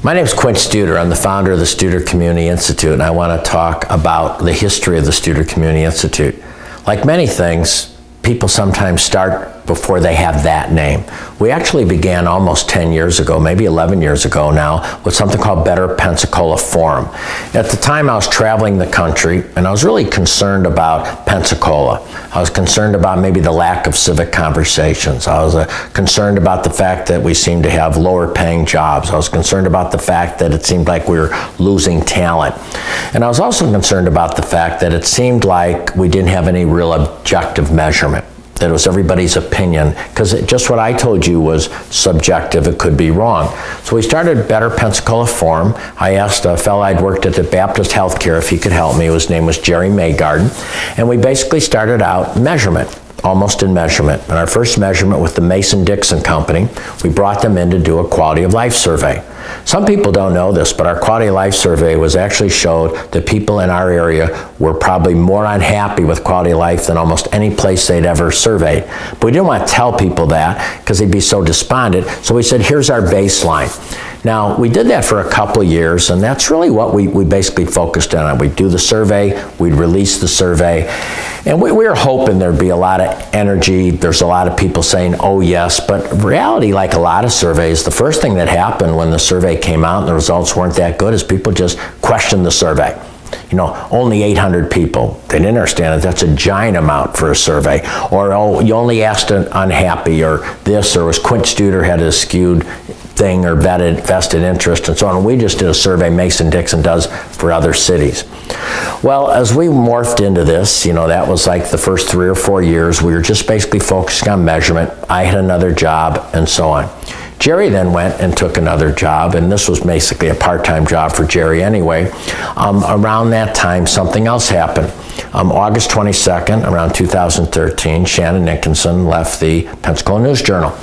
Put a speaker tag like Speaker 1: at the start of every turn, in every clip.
Speaker 1: My name is Quint Studer. I'm the founder of the Studer Community Institute, and I want to talk about the history of the Studer Community Institute. Like many things, people sometimes start before they have that name. We actually began almost 10 years ago, maybe 11 years ago now, with something called Better Pensacola Forum. At the time, I was traveling the country, and I was really concerned about Pensacola. I was concerned about maybe the lack of civic conversations. I was concerned about the fact that we seemed to have lower paying jobs. I was concerned about the fact that it seemed like we were losing talent. And I was also concerned about the fact that it seemed like we didn't have any real objective measurement, that it was everybody's opinion, because just what I told you was subjective, it could be wrong. So we started Better Pensacola Forum. I asked a fellow I'd worked at the Baptist Healthcare if he could help me. His name was Jerry Maygarden. And we basically started out measurement, almost in measurement. And our first measurement with the Mason-Dixon Company, we brought them in to do a quality of life survey. Some people don't know this, but our quality of life survey was actually showed that people in our area were probably more unhappy with quality of life than almost any place they'd ever surveyed. But we didn't want to tell people that because they'd be so despondent. So we said, here's our baseline. Now, we did that for a couple of years, and that's really what we basically focused on. We'd do the survey, we'd release the survey, and we were hoping there'd be a lot of energy. There's a lot of people saying, oh yes, but in reality, like a lot of surveys, the first thing that happened when the survey came out and the results weren't that good is people just questioned the survey. You know, only 800 people. They didn't understand that that's a giant amount for a survey. Or, oh, you only asked an unhappy, or this, or was Quint Studer had a skewed thing, or vested interest, and so on. And we just did a survey Mason-Dixon does for other cities. Well, as we morphed into this, you know, that was like the first 3 or 4 years. We were just basically focusing on measurement. I had another job, and so on. Jerry then went and took another job, and this was basically a part-time job for Jerry anyway. Around that time, something else happened. August 22nd, around 2013, Shannon Nickinson left the Pensacola News-Journal.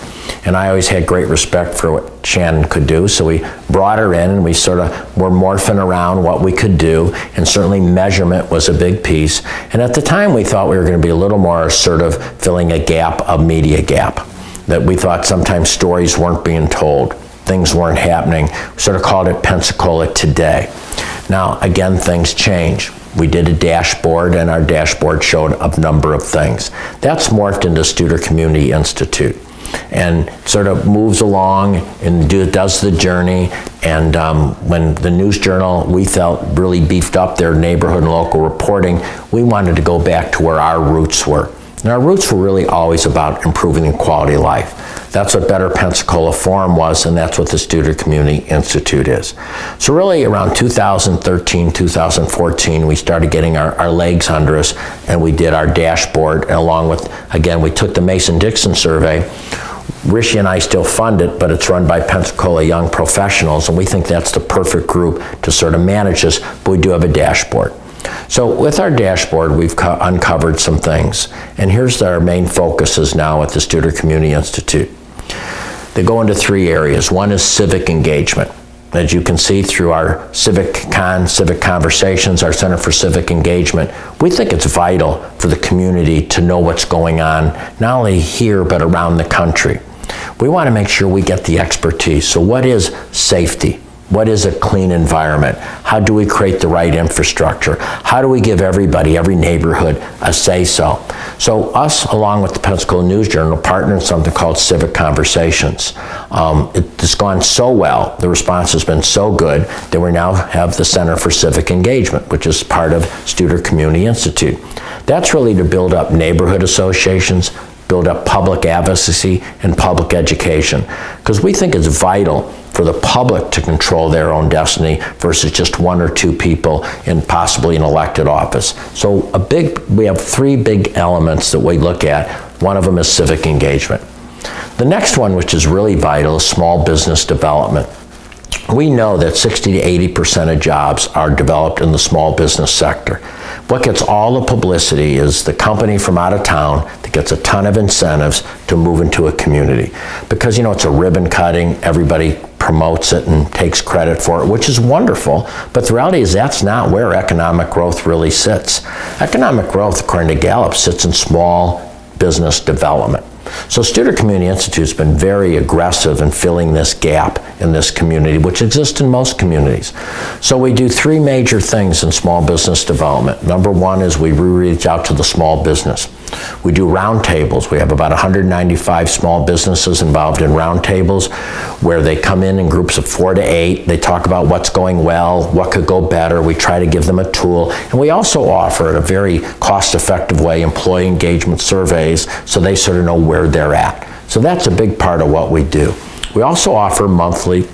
Speaker 1: And I always had great respect for what Shannon could do, so we brought her in and we sort of were morphing around what we could do, and certainly measurement was a big piece. And at the time, we thought we were going to be a little more assertive, filling a gap, a media gap, that we thought sometimes stories weren't being told, things weren't happening. We sort of called it Pensacola Today. Now, again, things change. We did a dashboard, and our dashboard showed a number of things. That's morphed into Studer Community Institute, and sort of moves along and does the journey. And when the News Journal, we felt, really beefed up their neighborhood and local reporting, we wanted to go back to where our roots were. And our roots were really always about improving the quality of life. That's what Better Pensacola Forum was, and that's what the Studer Community Institute is. So really around 2013, 2014, we started getting our legs under us, and we did our dashboard, and along with, again, we took the Mason-Dixon survey. Rishi and I still fund it, but it's run by Pensacola Young Professionals, and we think that's the perfect group to sort of manage this, but we do have a dashboard. So with our dashboard, we've uncovered some things, and here's our main focuses now at the Studer Community Institute. They go into 3 areas. One is civic engagement. As you can see through our civic conversations, our Center for Civic Engagement, we think it's vital for the community to know what's going on, not only here, but around the country. We want to make sure we get the expertise. So what is safety? What is a clean environment? How do we create the right infrastructure? How do we give everybody, every neighborhood, a say-so? So us, along with the Pensacola News-Journal, partner in something called Civic Conversations. It's gone so well, the response has been so good, that we now have the Center for Civic Engagement, which is part of Studer Community Institute. That's really to build up neighborhood associations, build up public advocacy and public education, because we think it's vital for the public to control their own destiny versus just 1 or 2 people in possibly an elected office. So we have 3 big elements that we look at. One of them is civic engagement. The next one, which is really vital, is small business development. We know that 60 to 80% of jobs are developed in the small business sector. What gets all the publicity is the company from out of town that gets a ton of incentives to move into a community. Because, you know, it's a ribbon cutting, everybody promotes it and takes credit for it, which is wonderful, but the reality is that's not where economic growth really sits. Economic growth, according to Gallup, sits in small business development. So Student Community Institute's been very aggressive in filling this gap in this community, which exists in most communities. So we do three major things in small business development. Number one is we reach out to the small business. We do roundtables. We have about 195 small businesses involved in roundtables where they come in groups of 4 to 8. They talk about what's going well, what could go better. We try to give them a tool. And we also offer, in a very cost-effective way, employee engagement surveys so they sort of know where they're at. So that's a big part of what we do. We also offer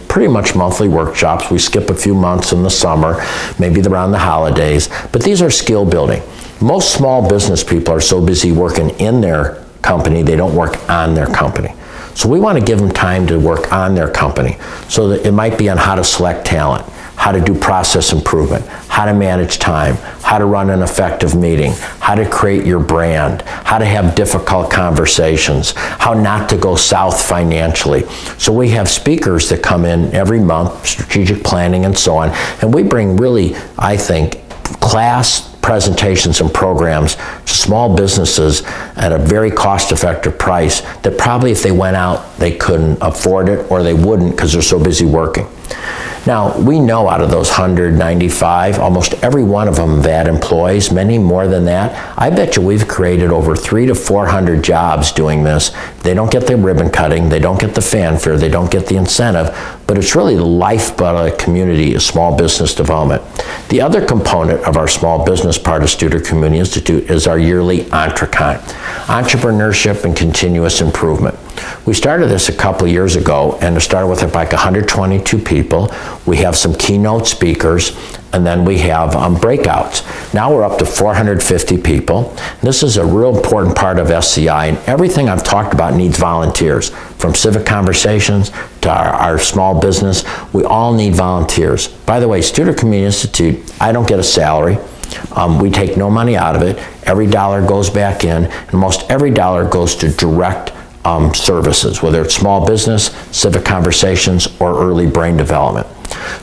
Speaker 1: pretty much monthly workshops. We skip a few months in the summer, maybe around the holidays, but these are skill building. Most small business people are so busy working in their company, they don't work on their company. So we want to give them time to work on their company. So that it might be on how to select talent, how to do process improvement, how to manage time, how to run an effective meeting, how to create your brand, how to have difficult conversations, how not to go south financially. So we have speakers that come in every month, strategic planning and so on, and we bring really, I think, class presentations and programs to small businesses at a very cost-effective price that probably if they went out, they couldn't afford it or they wouldn't because they're so busy working. Now, we know out of those 195, almost every one of them that employs, many more than that. I bet you we've created over 300 to 400 jobs doing this. They don't get the ribbon cutting, they don't get the fanfare, they don't get the incentive, but it's really the lifeblood of the community is small business development. The other component of our small business part of Student Community Institute is our yearly EntreCon, Entrepreneurship and Continuous Improvement. We started this a couple years ago, and it started with like 122 people. We have some keynote speakers, and then we have breakouts. Now we're up to 450 people. This is a real important part of SCI, and everything I've talked about needs volunteers. From civic conversations to our small business, we all need volunteers. By the way, Student Community Institute, I don't get a salary. We take no money out of it. Every dollar goes back in, and most every dollar goes to direct services, whether it's small business, civic conversations, or early brain development.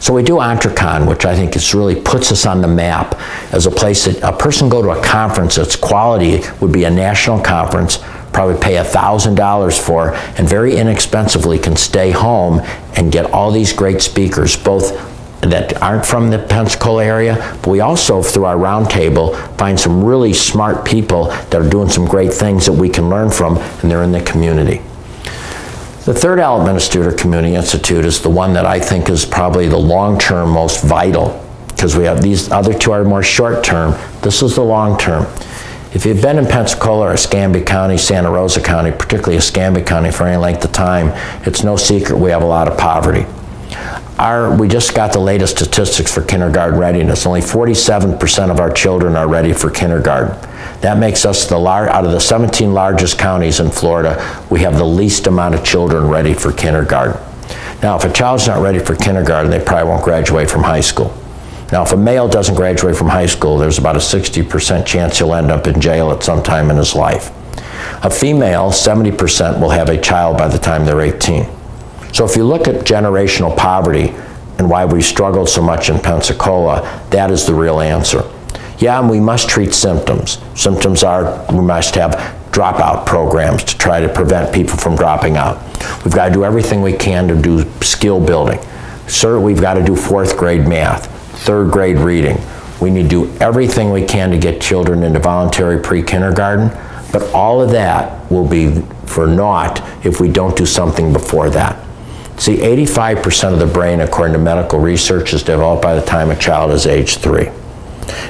Speaker 1: So we do EntreCon, which I think really puts us on the map as a place that a person go to a conference that's quality, would be a national conference, probably pay $1,000 for, and very inexpensively can stay home and get all these great speakers, both that aren't from the Pensacola area, but we also, through our roundtable, find some really smart people that are doing some great things that we can learn from, and they're in the community. The third element of Student Community Institute is the one that I think is probably the long-term most vital, because we have these other two are more short-term. This is the long-term. If you've been in Pensacola or Escambia County, Santa Rosa County, particularly Escambia County for any length of time, it's no secret we have a lot of poverty. We just got the latest statistics for kindergarten readiness. Only 47% of our children are ready for kindergarten. That makes us out of the 17 largest counties in Florida, we have the least amount of children ready for kindergarten. Now, if a child's not ready for kindergarten, they probably won't graduate from high school. Now, if a male doesn't graduate from high school, there's about a 60% chance he'll end up in jail at some time in his life. A female, 70% will have a child by the time they're 18. So if you look at generational poverty and why we struggled so much in Pensacola, that is the real answer. Yeah, and we must treat symptoms. Symptoms are we must have dropout programs to try to prevent people from dropping out. We've got to do everything we can to do skill building. Sir, we've got to do 4th grade math, 3rd grade reading. We need to do everything we can to get children into voluntary pre-kindergarten, but all of that will be for naught if we don't do something before that. See, 85% of the brain, according to medical research, is developed by the time a child is age 3.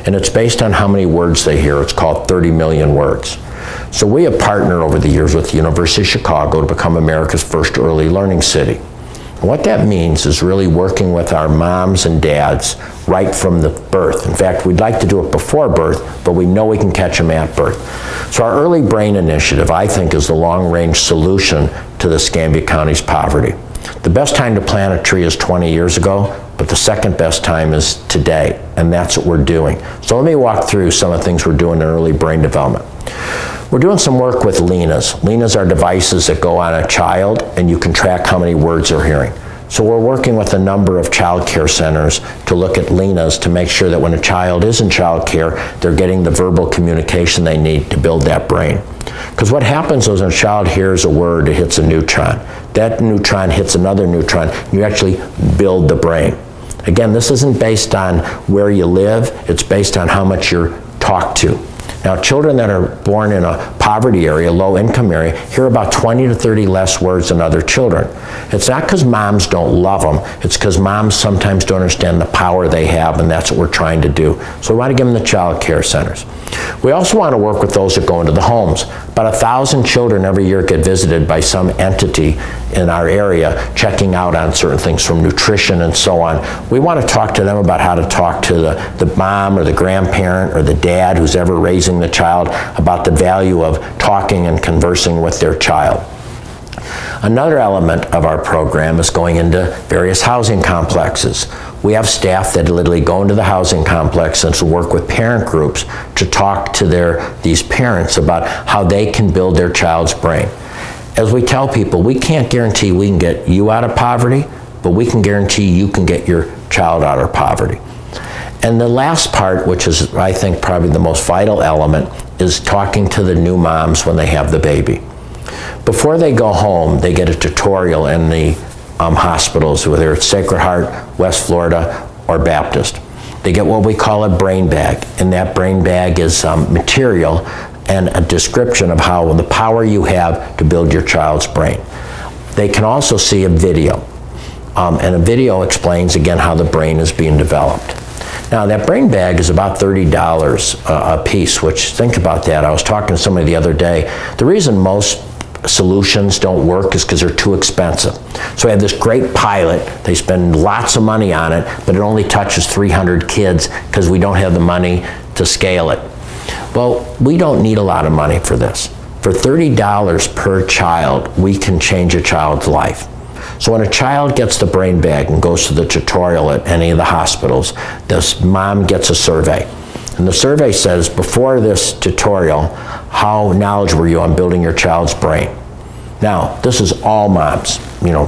Speaker 1: And it's based on how many words they hear. It's called 30 million words. So we have partnered over the years with the University of Chicago to become America's first early learning city. And what that means is really working with our moms and dads right from the birth. In fact, we'd like to do it before birth, but we know we can catch them at birth. So our Early Brain Initiative, I think, is the long-range solution to the Escambia County's poverty. The best time to plant a tree is 20 years ago, but the second best time is today, and that's what we're doing. So let me walk through some of the things we're doing in early brain development. We're doing some work with LENAs. LENAs are devices that go on a child, and you can track how many words they're hearing. So we're working with a number of child care centers to look at LENAs to make sure that when a child is in child care, they're getting the verbal communication they need to build that brain. Because what happens is when a child hears a word, it hits a neutron. That neutron hits another neutron, and you actually build the brain. Again, this isn't based on where you live, it's based on how much you're talked to. Now, children that are born in a poverty area, low income area, hear about 20 to 30 less words than other children. It's not because moms don't love them, it's because moms sometimes don't understand the power they have, and that's what we're trying to do. So we want to give them the child care centers. We also want to work with those that go into the homes. About 1,000 children every year get visited by some entity in our area, checking out on certain things from nutrition and so on. We want to talk to them about how to talk to the mom or the grandparent or the dad who's ever raising the child about the value of talking and conversing with their child. Another element of our program is going into various housing complexes. We have staff that literally go into the housing complex and to work with parent groups to talk to these parents about how they can build their child's brain. As we tell people, we can't guarantee we can get you out of poverty, but we can guarantee you can get your child out of poverty. And the last part, which is, I think, probably the most vital element, is talking to the new moms when they have the baby. Before they go home, they get a tutorial in the hospitals, whether it's Sacred Heart, West Florida, or Baptist. They get what we call a brain bag, and that brain bag is material and a description of how the power you have to build your child's brain. They can also see a video, and a video explains again how the brain is being developed. Now, that brain bag is about $30 a piece, which, think about that. I was talking to somebody the other day. The reason most solutions don't work is because they're too expensive. So we have this great pilot, they spend lots of money on it, but it only touches 300 kids because we don't have the money to scale it. Well, we don't need a lot of money for this. For $30 per child, we can change a child's life. So when a child gets the brain bag and goes to the tutorial at any of the hospitals, this mom gets a survey. And the survey says, before this tutorial, how knowledgeable were you on building your child's brain? Now, this is all moms,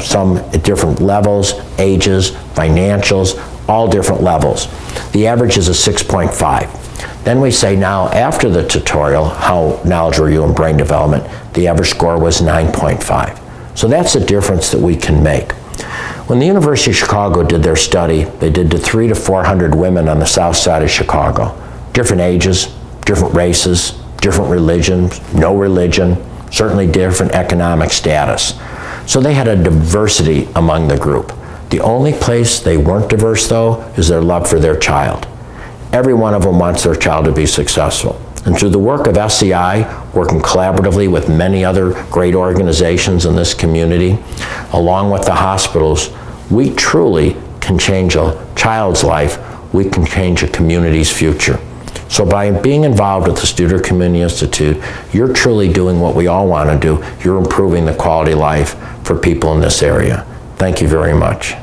Speaker 1: some at different levels, ages, financials, all different levels. The average is a 6.5. Then we say, now, after the tutorial, how knowledgeable were you in brain development? The average score was 9.5. So that's the difference that we can make. When the University of Chicago did their study, they did to 300 to 400 women on the south side of Chicago. Different ages, different races, different religions, no religion, certainly different economic status. So they had a diversity among the group. The only place they weren't diverse, though, is their love for their child. Every one of them wants their child to be successful. And through the work of SCI, working collaboratively with many other great organizations in this community, along with the hospitals, we truly can change a child's life. We can change a community's future. So by being involved with the Studer Community Institute, you're truly doing what we all want to do. You're improving the quality of life for people in this area. Thank you very much.